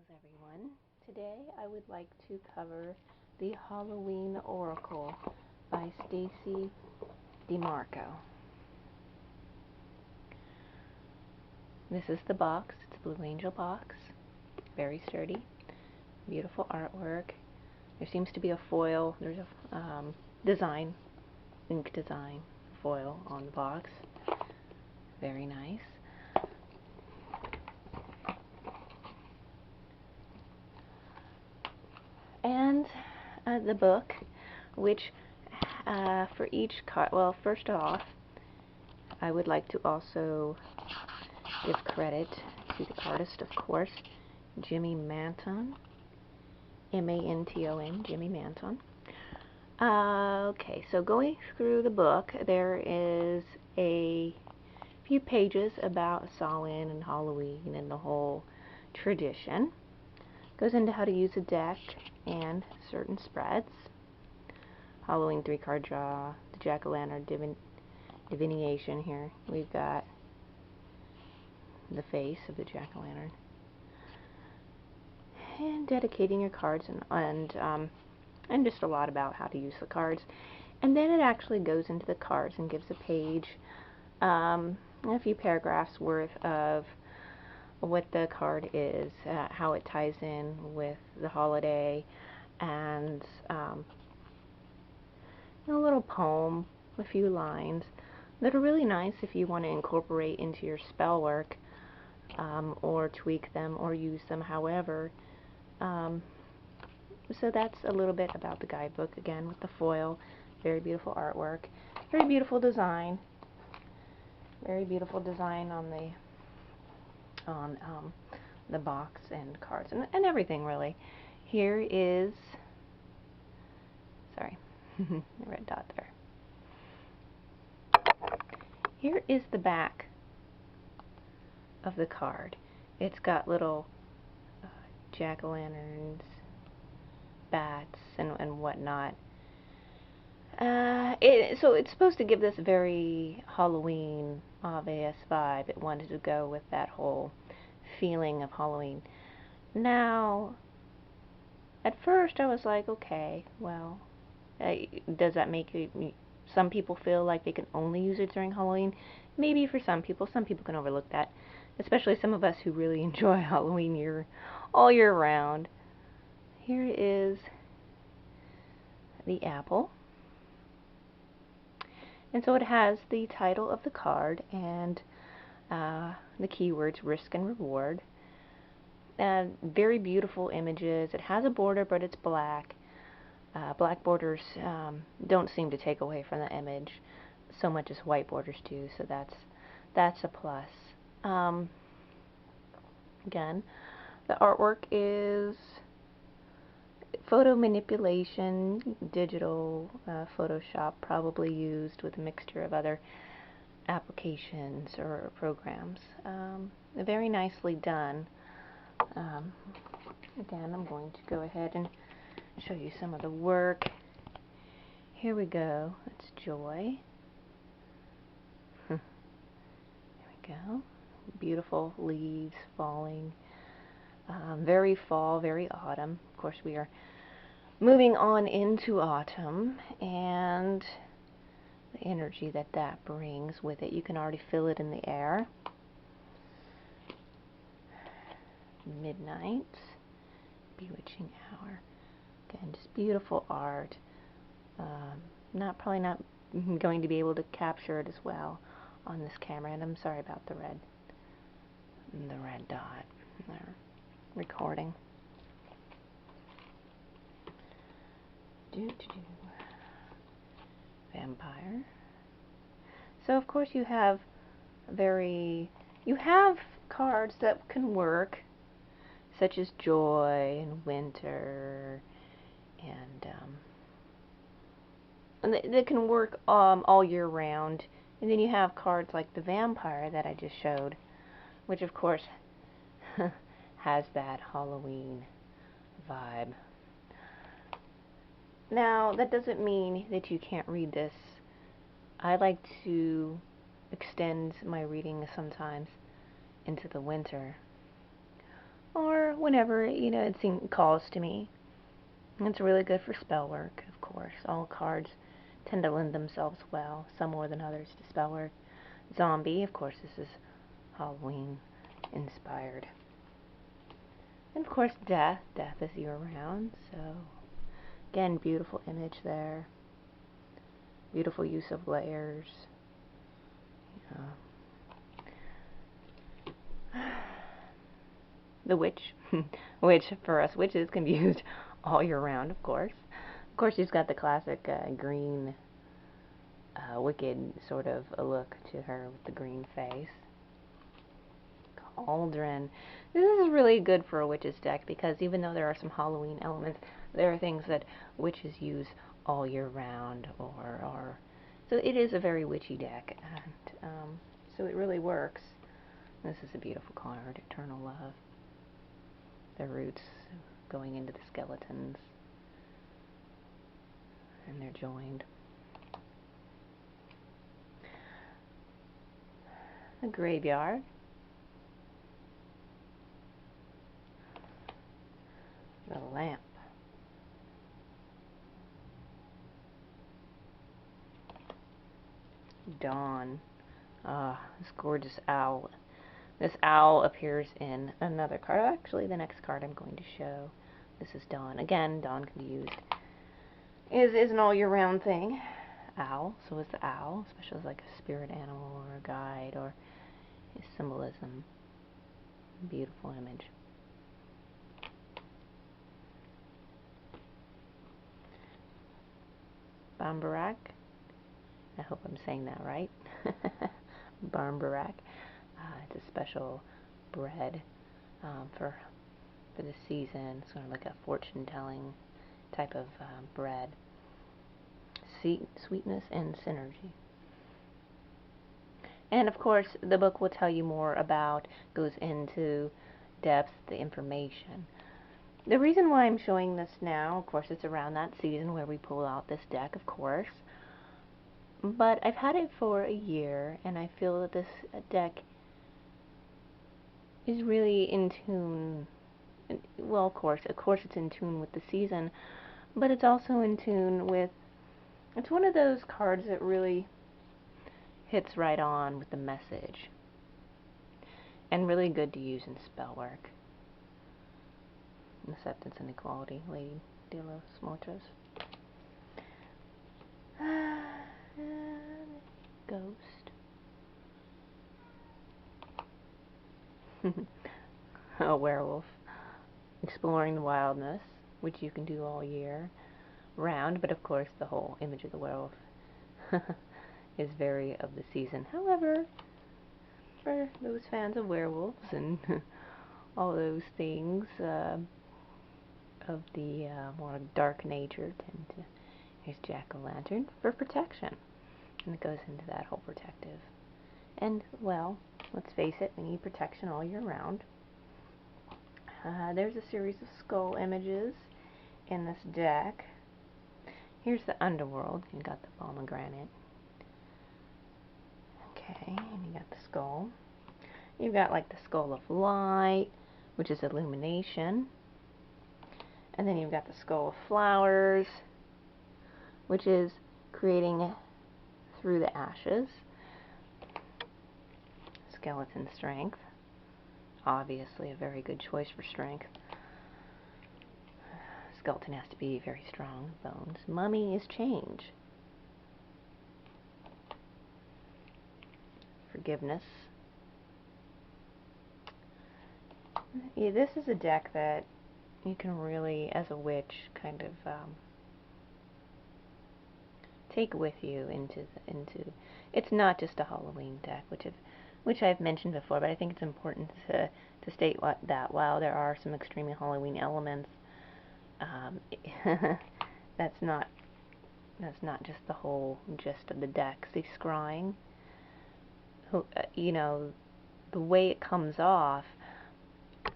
Greetings everyone. Today I would like to cover the Halloween Oracle by Stacey Demarco. This is the box. It's a Blue Angel box. Very sturdy. Beautiful artwork. There seems to be a foil. There's a design, ink design foil on the box. Very nice. And the book, which for each card, well, first off, I would like to also give credit to the artist, of course, Jimmy Manton, M-A-N-T-O-N, Jimmy Manton. Okay, so going through the book, there is a few pages about Samhain and Halloween and the whole tradition. Goes into how to use a deck and certain spreads. Halloween 3-card draw, the jack-o'-lantern divination here. We've got the face of the jack-o'-lantern. And dedicating your cards and just a lot about how to use the cards. And then it actually goes into the cards and gives a page, a few paragraphs worth of what the card is, how it ties in with the holiday, and a little poem, a few lines that are really nice if you want to incorporate into your spell work, or tweak them or use them however. So that's a little bit about the guidebook, again with the foil. Very beautiful artwork, very beautiful design, on the box and cards and everything really. Here is, sorry, the red dot there. Here is the back of the card. It's got little jack-o'-lanterns, bats, and whatnot. So it's supposed to give this very Halloween obvious vibe. It wanted to go with that whole feeling of Halloween. Now, at first I was like, okay, well, does that make it, some people feel like they can only use it during Halloween? Maybe for some people can overlook that, especially some of us who really enjoy Halloween all year round. Here is the apple. And so it has the title of the card and the keywords risk and reward. Very beautiful images. It has a border, but it's black. Black borders don't seem to take away from the image so much as white borders do, so that's a plus. Again, the artwork is photo manipulation, digital Photoshop, probably used with a mixture of other applications or programs. Very nicely done. Again, I'm going to go ahead and show you some of the work. Here we go. It's joy. There we go. Beautiful leaves falling. Very fall, very autumn. Of course, we are moving on into autumn, and the energy that brings with it, you can already feel it in the air. Midnight, bewitching hour. Again, just beautiful art. Probably not going to be able to capture it as well on this camera, and I'm sorry about the red dot there. Recording. Vampire. So of course you have cards that can work, such as joy and winter, and they can work all year round. And then you have cards like the vampire that I just showed, which of course has that Halloween vibe. Now, that doesn't mean that you can't read this. I like to extend my reading sometimes into the winter, or whenever, it calls to me. It's really good for spell work, of course. All cards tend to lend themselves well, some more than others, to spell work. Zombie, of course, this is Halloween inspired. And of course, death. Death is year round, so again, beautiful image there. Beautiful use of layers. The witch, which for us witches can be used all year round, of course. Of course, she's got the classic green, wicked sort of a look to her with the green face. Cauldron. This is really good for a witch's deck because even though there are some Halloween elements, there are things that witches use all year round, or so it is a very witchy deck, and so it really works. This is a beautiful card, Eternal Love. The roots going into the skeletons, and they're joined. A graveyard. The lamp. Dawn. This gorgeous owl. This owl appears in another card. Actually, the next card I'm going to show. This is Dawn. Again, Dawn can be used. Is an all year round thing. Owl. So is the owl, especially as like a spirit animal or a guide or a symbolism. Beautiful image. Bambarak. I hope I'm saying that right. Bambarak. It's a special bread for the season. It's sort of like a fortune-telling type of bread. Sweetness and synergy. And of course, the book will tell you more about, goes into depth, the information. The reason why I'm showing this now, of course, it's around that season where we pull out this deck, of course. But I've had it for a year, and I feel that this deck is really in tune. Well, of course it's in tune with the season, but it's also in tune with, it's one of those cards that really hits right on with the message, and really good to use in spell work. Acceptance and equality, Lady de los Muertos. Ghost. A werewolf. Exploring the wildness, which you can do all year round, but of course the whole image of the werewolf is very of the season. However, for those fans of werewolves and all those things of the more dark nature, tend to, here's jack-o'-lantern for protection, and it goes into that whole protective. And, well, let's face it, we need protection all year round. There's a series of skull images in this deck. Here's the underworld. You got the pomegranate. Okay, and you got the skull. You've got like the skull of light, which is illumination. And then you've got the skull of flowers, which is creating through the ashes. Skeleton strength. Obviously a very good choice for strength. Skeleton has to be very strong bones. Mummy is change. Forgiveness. Yeah, this is a deck that you can really, as a witch, kind of take with you into. It's not just a Halloween deck, which I've mentioned before, but I think it's important to state that while there are some extremely Halloween elements, that's not just the whole gist of the deck. See, scrying, the way it comes off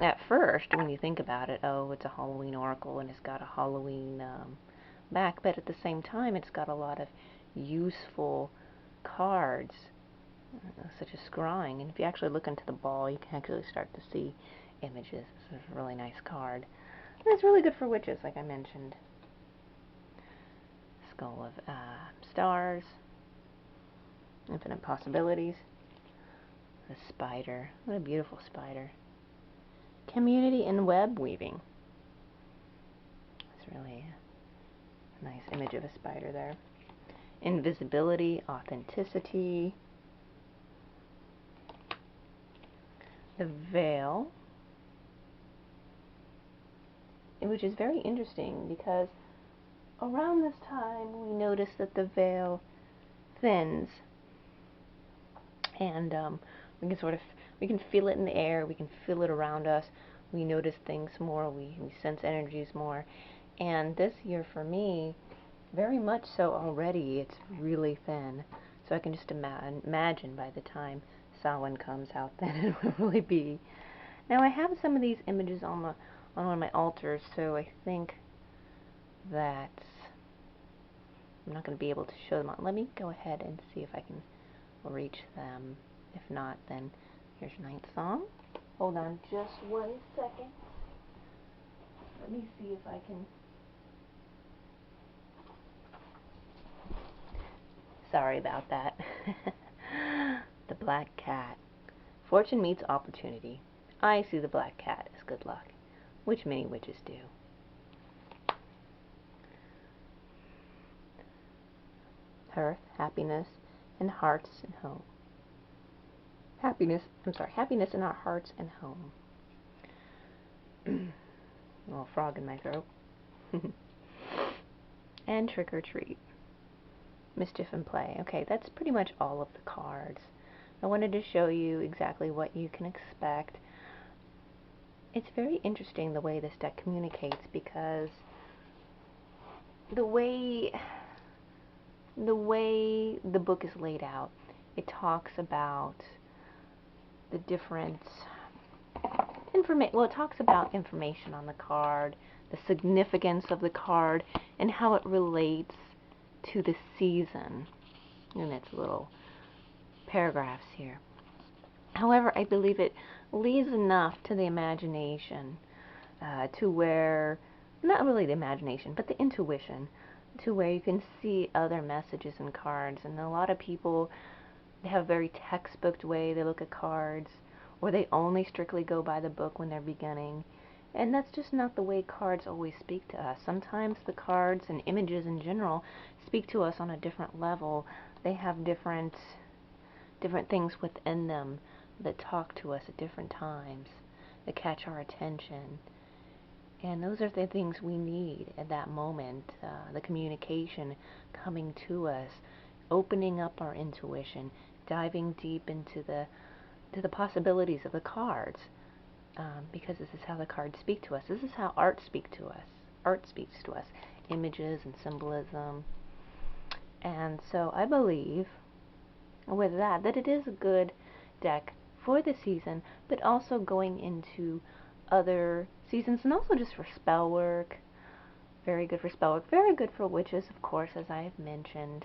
at first, when you think about it, oh, it's a Halloween oracle and it's got a Halloween back, but at the same time, it's got a lot of useful cards such as scrying. And if you actually look into the ball, you can actually start to see images. This is a really nice card. And it's really good for witches, like I mentioned. Skull of stars, infinite possibilities. The spider. What a beautiful spider. Community and web weaving. It's really a nice image of a spider there. Invisibility, authenticity. The veil, which is very interesting because around this time we notice that the veil thins, and we can feel it in the air, we can feel it around us, we notice things more, we sense energies more. And this year for me, very much so already, it's really thin. So I can just imagine by the time Samhain comes out, then it will really be. Now I have some of these images on one of my altars, so I think that I'm not going to be able to show them. Let me go ahead and see if I can reach them. If not, then here's Ninth Song. Hold on just 1 second. Let me see if I can. Sorry about that. The black cat. Fortune meets opportunity. I see the black cat as good luck, which many witches do. Hearth, happiness, and hearts and home. Happiness in our hearts and home. A little frog in my throat. And trick or treat. Mischief and play. Okay, that's pretty much all of the cards. I wanted to show you exactly what you can expect. It's very interesting the way this deck communicates, because the way the book is laid out, it talks about the different it talks about information on the card, the significance of the card, and how it relates to the season. And it's little paragraphs here. However, I believe it leaves enough to the imagination, to where, not really the imagination, but the intuition, to where you can see other messages in cards. And a lot of people, they have a very textbooked way they look at cards, or they only strictly go by the book when they're beginning. And that's just not the way cards always speak to us. Sometimes the cards and images in general speak to us on a different level. They have different things within them that talk to us at different times, that catch our attention. And those are the things we need at that moment, the communication coming to us, opening up our intuition, diving deep into the possibilities of the cards, because this is how the cards speak to us. This is how art speaks to us. Art speaks to us, images and symbolism. And so I believe with that it is a good deck for the season, but also going into other seasons, and also just for spell work. Very good for spell work, very good for witches, of course, as I have mentioned.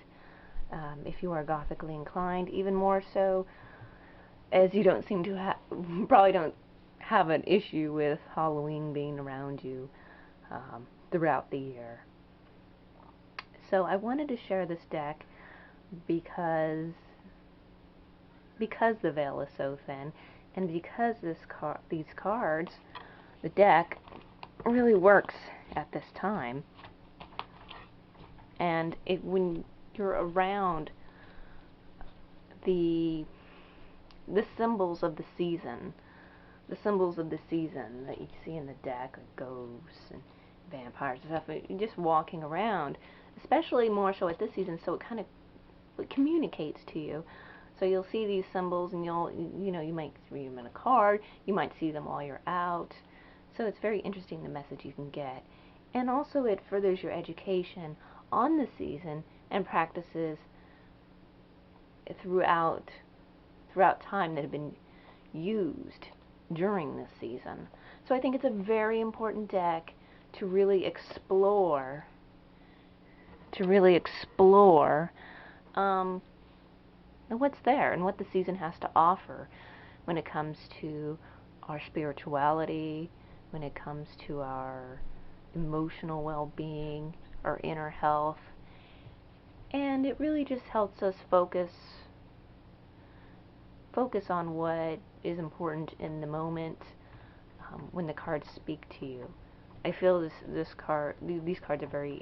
If you are gothically inclined, even more so, as you don't seem to probably don't have an issue with Halloween being around you throughout the year. So I wanted to share this deck because the veil is so thin, and because these cards, the deck, really works at this time. And when you're around the symbols of the season, that you see in the deck, like ghosts and vampires and stuff, just walking around, especially more so at this season, so it communicates to you. So you'll see these symbols, and you might read them in a card, you might see them while you're out. So it's very interesting, the message you can get. And also it furthers your education on the season and practices throughout time that have been used during this season. So I think it's a very important deck to really explore, and what's there and what the season has to offer when it comes to our spirituality, when it comes to our emotional well-being, our inner health. And it really just helps us focus on what is important in the moment, when the cards speak to you. I feel these cards are very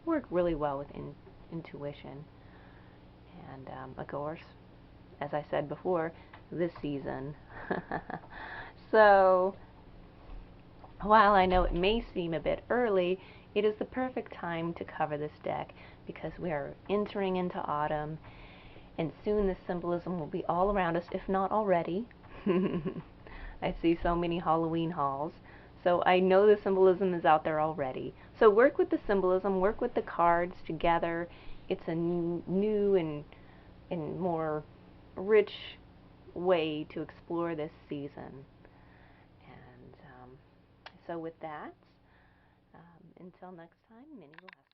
work really well with intuition, and of course, as I said before, this season. So while I know it may seem a bit early, it is the perfect time to cover this deck because we are entering into autumn, and soon the symbolism will be all around us, if not already. I see so many Halloween hauls, so I know the symbolism is out there already. So work with the symbolism, work with the cards together. It's a new and more rich way to explore this season. And so with that, until next time, many blessings.